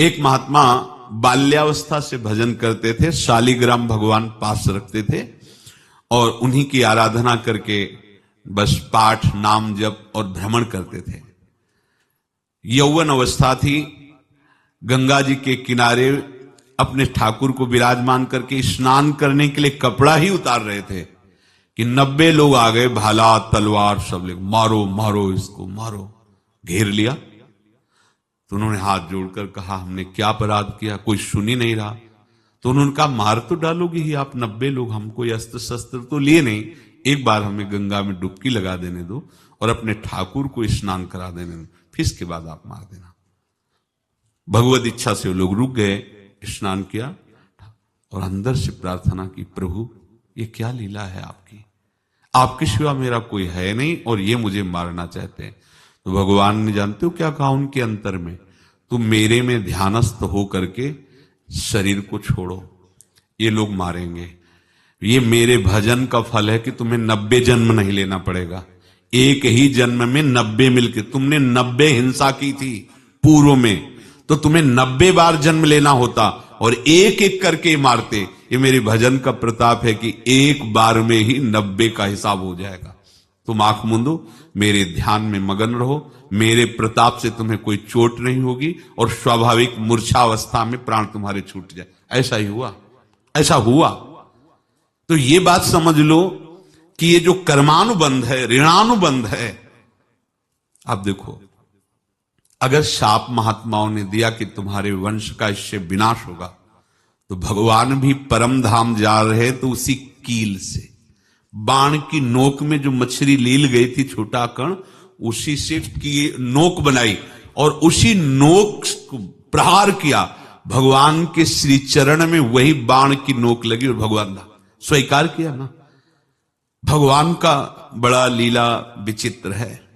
एक महात्मा बाल्यावस्था से भजन करते थे, शालिग्राम भगवान पास रखते थे और उन्हीं की आराधना करके बस पाठ नाम जप और भ्रमण करते थे। यौवन अवस्था थी, गंगा जी के किनारे अपने ठाकुर को विराजमान करके स्नान करने के लिए कपड़ा ही उतार रहे थे कि 90 लोग आ गए, भाला तलवार सब ले, मारो मारो इसको मारो, घेर लिया। तो उन्होंने हाथ जोड़कर कहा हमने क्या अपराध किया, कोई सुन ही नहीं रहा। तो उन्होंने कहा मार तो डालोगे ही आप 90 लोग, हम कोई अस्त्र शस्त्र तो लिए नहीं, एक बार हमें गंगा में डुबकी लगा देने दो और अपने ठाकुर को स्नान करा देने दो, फिर इसके बाद आप मार देना। भगवत इच्छा से वो लोग रुक गए, स्नान किया और अंदर से प्रार्थना की, प्रभु ये क्या लीला है आपकी, आपके सिवा मेरा कोई है नहीं और ये मुझे मारना चाहते हैं। तो भगवान ने जानते हो क्या कहा उनके अंतर में, तुम मेरे में ध्यानस्थ हो करके शरीर को छोड़ो, ये लोग मारेंगे, ये मेरे भजन का फल है कि तुम्हें 90 जन्म नहीं लेना पड़ेगा, एक ही जन्म में 90 मिलके, तुमने 90 हिंसा की थी पूर्व में, तो तुम्हें 90 बार जन्म लेना होता और एक एक करके मारते। ये मेरे भजन का प्रताप है कि एक बार में ही 90 का हिसाब हो जाएगा। तुम आंख मूंदो, मेरे ध्यान में मगन रहो, मेरे प्रताप से तुम्हें कोई चोट नहीं होगी और स्वाभाविक मूर्छावस्था में प्राण तुम्हारे छूट जाए। ऐसा ही हुआ, ऐसा हुआ। तो ये बात समझ लो कि ये जो कर्मानुबंध है, ऋणानुबंध है। अब देखो, अगर शाप महात्माओं ने दिया कि तुम्हारे वंश का इससे विनाश होगा, तो भगवान भी परम धाम जा रहे तो उसी कील से, बाण की नोक में जो मछली लील गई थी छोटा कण, उसी से की नोक बनाई और उसी नोक को प्रहार किया, भगवान के श्री चरण में वही बाण की नोक लगी और भगवान ने स्वीकार किया ना। भगवान का बड़ा लीला विचित्र है।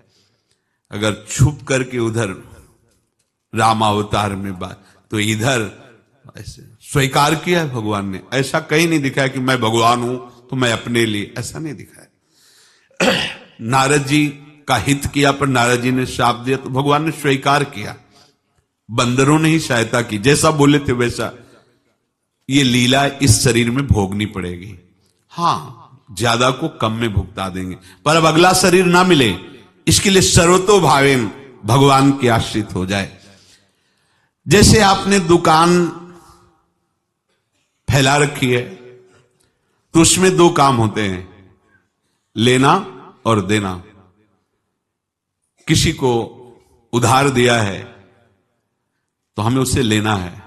अगर छुप करके उधर रामावतार में बात, तो इधर ऐसे स्वीकार किया है भगवान ने। ऐसा कहीं नहीं दिखाया कि मैं भगवान हूं तो मैं अपने लिए, ऐसा नहीं दिखाया। नारद जी का हित किया पर नारद जी ने शाप दिया तो भगवान ने स्वीकार किया। बंदरों ने ही सहायता की, जैसा बोले थे वैसा। ये लीला इस शरीर में भोगनी पड़ेगी। हां, ज्यादा को कम में भुगता देंगे, पर अब अगला शरीर ना मिले, इसके लिए सर्वतो भावेन भगवान के आश्रित हो जाए। जैसे आपने दुकान फैला रखी है तो उसमें दो काम होते हैं, लेना और देना। किसी को उधार दिया है तो हमें उसे लेना है,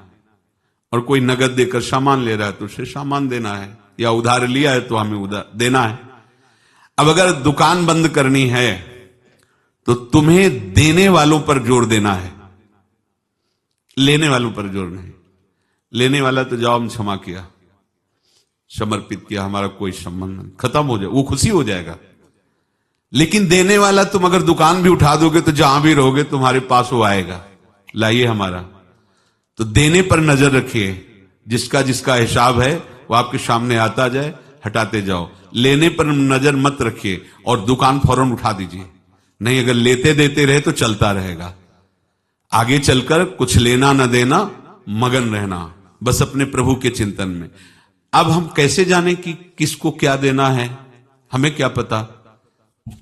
और कोई नगद देकर सामान ले रहा है तो उसे सामान देना है, या उधार लिया है तो हमें उधार देना है। अब अगर दुकान बंद करनी है तो तुम्हें देने वालों पर जोर देना है, लेने वालों पर जोर नहीं। लेने वाला तो जाओ हम क्षमा किया, समर्पित किया, हमारा कोई संबंध नहीं, खत्म हो जाए, वो खुशी हो जाएगा। लेकिन देने वाला तुम अगर दुकान भी उठा दोगे तो जहां भी रहोगे तुम्हारे पास वो आएगा, लाइए हमारा। तो देने पर नजर रखिए, जिसका जिसका हिसाब है वो आपके सामने आता जाए, हटाते जाओ। लेने पर नजर मत रखिए और दुकान फौरन उठा दीजिए, नहीं अगर लेते देते रहे तो चलता रहेगा। आगे चलकर कुछ लेना न देना, मगन रहना बस अपने प्रभु के चिंतन में। अब हम कैसे जाने कि किसको क्या देना है, हमें क्या पता?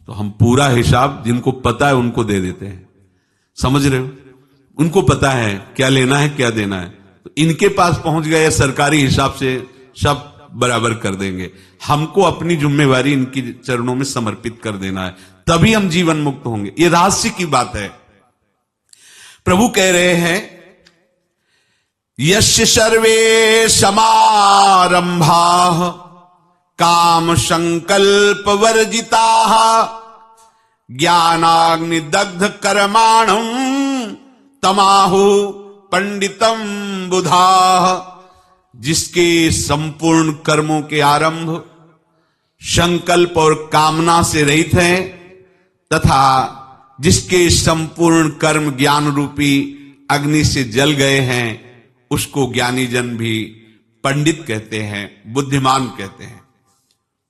तो हम पूरा हिसाब जिनको पता है उनको दे देते हैं, समझ रहे हो? उनको पता है क्या लेना है क्या देना है, तो इनके पास पहुंच गए, सरकारी हिसाब से सब बराबर कर देंगे। हमको अपनी जिम्मेवारी इनकी चरणों में समर्पित कर देना है, तभी हम जीवन मुक्त होंगे। ये रहस्य की बात है। प्रभु कह रहे हैं, यस्य सर्वे समारंभाः काम संकल्प वर्जिताः ज्ञानाग्नि दग्ध कर्माणं तमाहु पंडितम बुधाः। जिसके संपूर्ण कर्मों के आरंभ संकल्प और कामना से रहित हैं, तथा जिसके संपूर्ण कर्म ज्ञान रूपी अग्नि से जल गए हैं, उसको ज्ञानी जन भी पंडित कहते हैं, बुद्धिमान कहते हैं।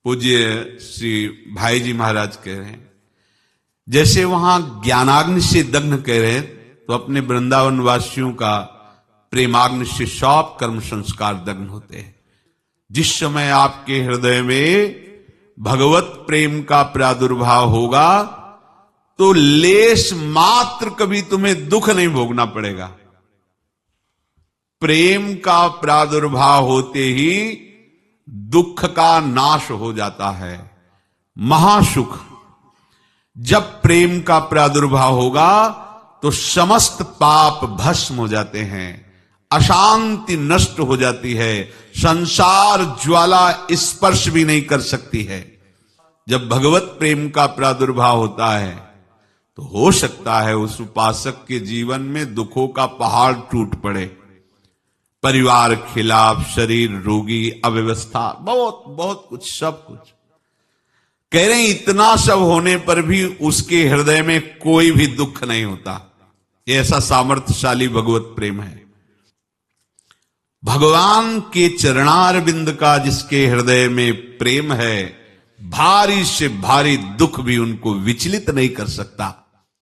पूज्य श्री भाई जी महाराज कह रहे हैं, जैसे वहां ज्ञानाग्नि से दग्ध कह रहे हैं, तो अपने वृंदावन वासियों का प्रेमाग्नि से सब कर्म संस्कार दग्न होते हैं। जिस समय आपके हृदय में भगवत प्रेम का प्रादुर्भाव होगा तो लेश मात्र कभी तुम्हें दुख नहीं भोगना पड़ेगा। प्रेम का प्रादुर्भाव होते ही दुख का नाश हो जाता है, महासुख। जब प्रेम का प्रादुर्भाव होगा तो समस्त पाप भस्म हो जाते हैं, अशांति नष्ट हो जाती है, संसार ज्वाला स्पर्श भी नहीं कर सकती है। जब भगवत प्रेम का प्रादुर्भाव होता है तो हो सकता है उस उपासक के जीवन में दुखों का पहाड़ टूट पड़े, परिवार खिलाफ, शरीर रोगी, अव्यवस्था, बहुत बहुत कुछ, सब कुछ। कह रहे हैं इतना सब होने पर भी उसके हृदय में कोई भी दुख नहीं होता। ये ऐसा सामर्थ्यशाली भगवत प्रेम है। भगवान के चरणारविंद का जिसके हृदय में प्रेम है, भारी से भारी दुख भी उनको विचलित नहीं कर सकता।